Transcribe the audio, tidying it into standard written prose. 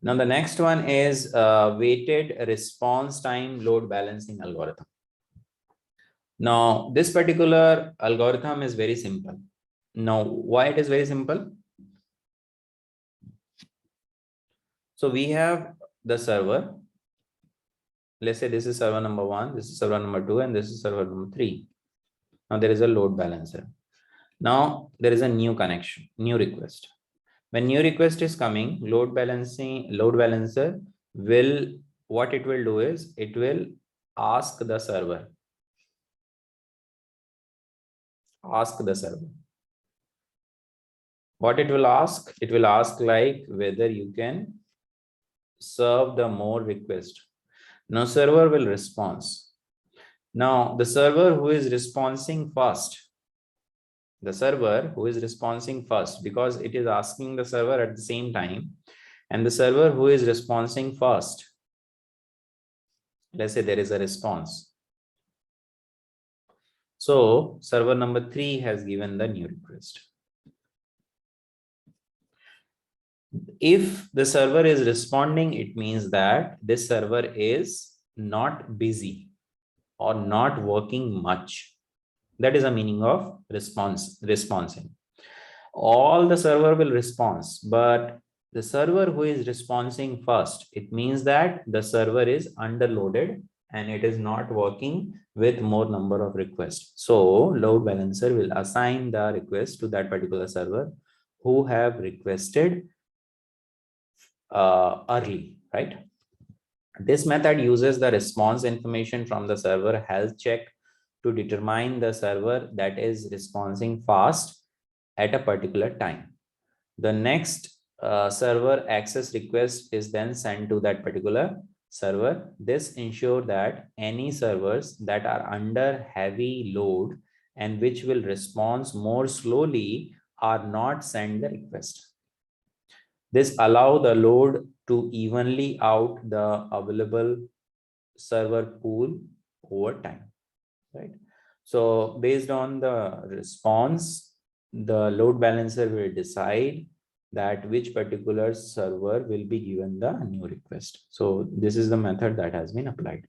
Now the next one is weighted response time load balancing algorithm. Now this particular algorithm is very simple. Now why it is very simple? So we have the server. Let's say this is server number 1, this is server number 2, and this is server number 3. Now there is a load balancer. Now there is a new connection, new request. When new request is coming, load balancer will, what it will do is it will ask the server. What it will ask? It will ask like whether you can serve the more request. Now server will respond. Now the server who is responding first, because it is asking the server at the same time, and the server who is responding first, let's say there is a response. So server number 3 has given the new request. If the server is responding, it means that this server is not busy or not working much. That is the meaning of responding. All the server will respond, but the server who is responding first, it means that the server is underloaded and it is not working with more number of requests. So load balancer will assign the request to that particular server who have requested early, right? This method uses the response information from the server health check to determine the server that is responding fast at a particular time. The next server access request is then sent to that particular server. This ensures that any servers that are under heavy load and which will respond more slowly are not sent the request. This allows the load to evenly out the available server pool over time, right? So based on the response, the load balancer will decide that which particular server will be given the new request. So this is the method that has been applied.